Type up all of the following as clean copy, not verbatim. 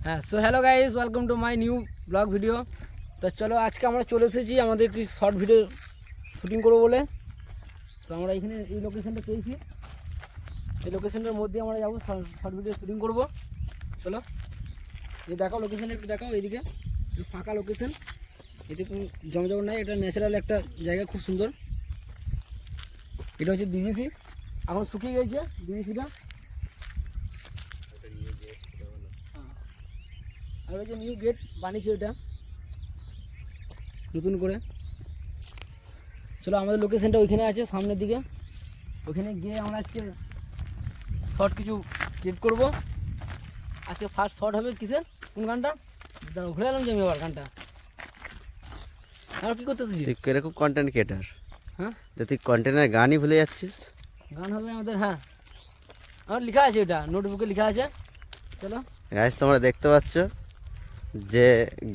হ্যাঁ, so hello guys, welcome to my new blog video. তো চলো আজকে আমরা চলে এসেছি আমাদের একটি শর্ট ভিডিও শুটিং করবো বলে। তো আমরা এখানে এই লোকেশনটা পেয়েছি, এই লোকেশনটার মধ্যে আমরা যাবো শর্ট ভিডিও শুটিং করবো। চলো এই দেখাও লোকেশানটা, একটু দেখাও এইদিকে, একটু ফাঁকা লোকেশন, এতে কোনো জমজম নাই, এটা ন্যাচারাল একটা জায়গা, খুব সুন্দর। এটা হচ্ছে ডিভিসি, এখন শুকিয়ে গেছে ডিভিসিটা। আর ওই যে নিউ গেট বানিয়েছে ওটা নতুন করে। চলো আমাদের লোকেশনটা ওইখানে আছে সামনের দিকে, ওখানে গিয়ে আমরা আজকে শর্ট কিছু ক্রিয়েট করবো। আজকে ফার্স্ট শর্ট হবে কিসের, কোন গানটা ঘুরে এলাম যে আমি আবার গানটা। আর কী করতেছিস তুই এরকম কন্টেন্ট ক্রিয়েটার? হ্যাঁ, তুই কন্টেন্টের গানই ভুলে যাচ্ছিস। গান হবে আমাদের, হ্যাঁ আমার লেখা আছে, ওটা নোটবুকে লেখা আছে। চলো গাইস, তোমরা দেখতে পাচ্ছ যে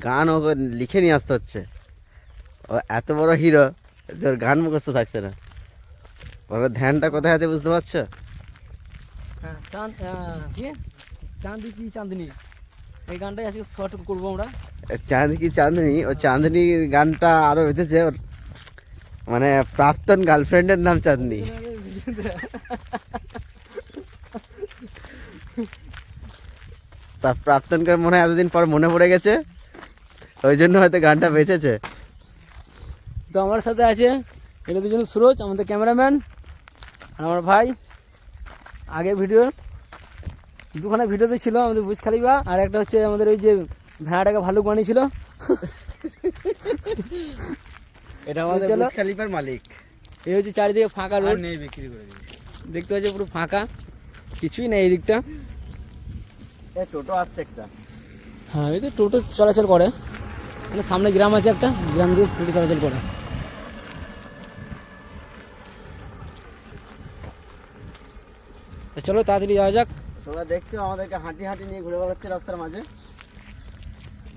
গান ওকে লিখে নিয়ে আসতে হচ্ছে। ও এত বড় হিরো যে ওর গান মুখস্থ থাকছে না। ওর ধ্যানটা কোথায় আছে বুঝতে পারছো? হ্যাঁ, কি চাঁদি কি চাঁদনি, এই গানটাই আজকে শর্ট করবো আমরা। চাঁদ কি চাঁদনি, ও চাঁদনি গানটা আরো বেঁচেছে ওর, মানে প্রাক্তন গার্লফ্রেন্ডের নাম চাঁদনি। তা প্রাক্তনকে মনে হয় এতদিন পর মনে পড়ে গেছে, ওই জন্য হয়তো গানটা বেঁচেছে। তো আমার সাথে আছে এটা দুজন সুরজ, আমাদের ক্যামেরাম্যান, আর আমার ভাই। আগের ভিডিও দুখানা ভিডিওতে ছিল আমাদের বুজ খালিবা, আর একটা হচ্ছে আমাদের ওই যে ভেড়াটাকে ভালুক বানিয়েছিল। এটা আমাদের চলো। বুর্জ খলিফার মালিক। এই হচ্ছে চারিদিকে ফাঁকা রোড, নেই, বিক্রি করে দিবি। দেখতে পাচ্ছি পুরো ফাঁকা, কিছুই নেই এই দিকটা। এই টোটো আসছে একটা। হ্যাঁ, এই তো টোটো চলাচল করে, মানে সামনে গ্রাম আছে একটা, গ্রাম দিয়ে টোটো চলাচল করে। তো চলো তাড়াতাড়ি যাওয়া যাক। তোমরা দেখছো আমাদেরকে হাঁটি হাঁটি নিয়ে ঘুরে বেড়াচ্ছে রাস্তার মাঝে,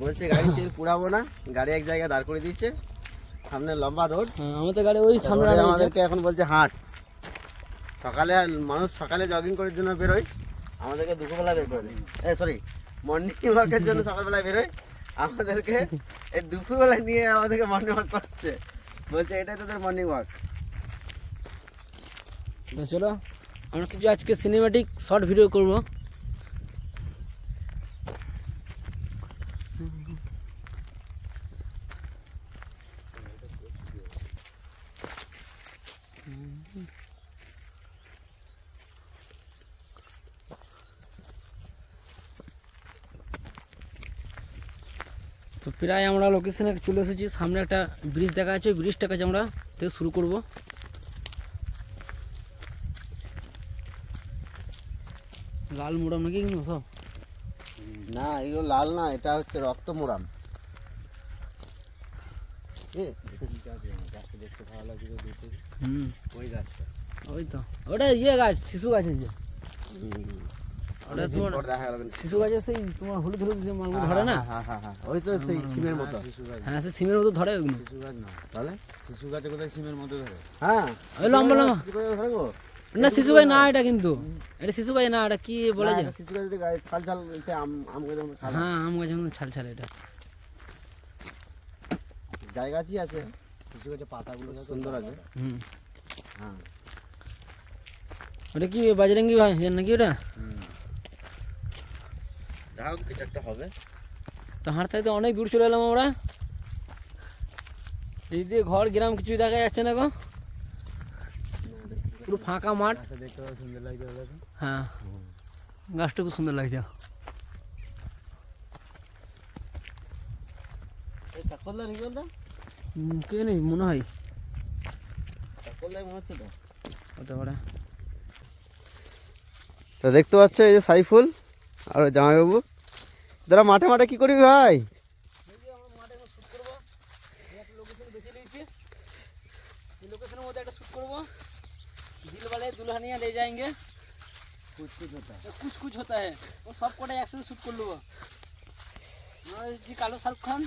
বলছে গাড়ি তেল পুড়াবো না, গাড়ি এক জায়গায় দাঁড় করে দিয়েছে, সামনে লম্বা রোড। হ্যাঁ, আমাদের গাড়ি ওই সামনে তারপরে আমাদের আমাদেরকে এখন বলছে হাঁট। সকালে মানুষ সকালে জগিং করার জন্য বেরোয়, আমাদেরকে দুপুরবেলা বের করে দেয়। সরি, মর্নিং ওয়াকের জন্য সকালবেলায় বেরোয়, আমাদেরকে এই দুপুরবেলা নিয়ে আমাদেরকে মর্নিং ওয়াক করছে, বলছে এটাই তোদের মর্নিং ওয়াক। চলো আমরা কিছু আজকে সিনেমাটিক শর্ট ভিডিও করব। তো প্রায় আমরা লোকেশনে চলে এসেছি, সামনে একটা ব্রিজ দেখা আছে, ব্রিজটার কাছে আমরা থেকে শুরু করব। লাল মোড়াম নাকি এগুলো সব? না, এগুলো লাল না, এটা হচ্ছে রক্ত মোরাম। হুম, ওই গাছটা, ওই তো ওটা ইয়ে গাছ, শিশু গাছ আছে। ওটা তোমার দেখা গেল শিশু গাছে সেই তোমার হলুদ হলুদ যে মালগুলো ধরে না, ওই তো সেই সিমের মতো। হ্যাঁ সে সিমের মতো ধরে ওইগুলো। শিশু গাছ না, তাহলে শিশু গাছে কোথায় সিমের মতো ধরে? হ্যাঁ ওই লম্বা লম্বা, কি করে ধরে গো? না শিশু গাছ না এটা, কিন্তু এটা শিশু গাছ না, এটা কি বলে না, যে, এটা শিশু গাছ যদি গায়ে ছাল ছাল হচ্ছে, আম গাছের মতো ছাল। হ্যাঁ আম গাছ যেমন ছাল ছাল, এটা যাই গাছই আছে, শিশু গাছে পাতাগুলো সুন্দর আছে। হুম, হ্যাঁ, ওটা কি বাজরঙ্গি ভাই নাকি ওটা? যা হোক কিছু একটা হবে। তো হাঁটতে হাঁটতে অনেক দূর চলে এলাম আমরা। এই যে ঘর গ্রাম কিছুই দেখা যাচ্ছে না গো, পুরো ফাঁকা মাঠ। গাছটা দেখতে পাওয়া সুন্দর লাগছে ওর কাছে। হ্যাঁ, গাছটা খুব সুন্দর লাগছে। এই চাকলদা নাকি বলতো? কে নেই মনে হয়, চাকলদাই মনে হচ্ছে তো। হতে পারে। তো দেখতে পাচ্ছ এই যে সাইফুল আর জামাইবাবু, তোরা মাঠে মাঠে কি করবি ভাই? दिल वाले दुल्हनिया ले जाएंगे, कुछ कुछ होता है वो सब कोटा एक साथ शूट कर लो। जी कालो शाहरुख खान,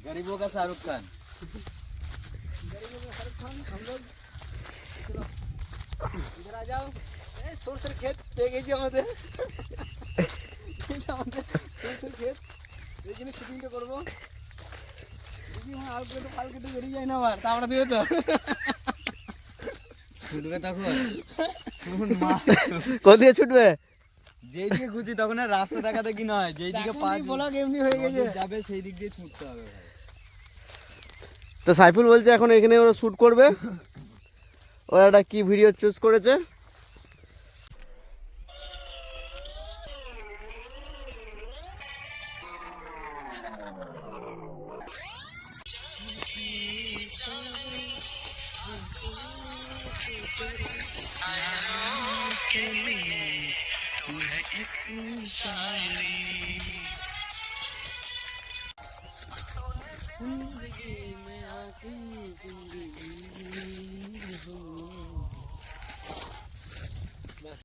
गरीबों का शाहरुख खान। गरीबों का शाहरुख खान, हम लोग चलो इधर आ जाओ। छोड़ खेत पे गई আমাদের। আমাদের সরষের ক্ষেত, এইখানে শুটিংটা করবো। দেখি হ্যাঁ আর কেটে ফাল কেটে বেরিয়ে যায় না আবার, তারপরে দিবে তো। ছুটবে তখন শুন মা, কোথায় ছুটবে? যেই দিকে খুঁজি তখন আর রাস্তা দেখা দেখি নয়, যেই দিকে পা ব্লগ এমনি হয়ে গেছে। যাবে সেই দিক দিয়ে ছুটতে হবে ভাই। তো সাইফুল বলছে এখন এখানে ওরা শ্যুট করবে। ওরা একটা কি ভিডিও চুজ করেছে। जिंदगी में आके जिंदगी हो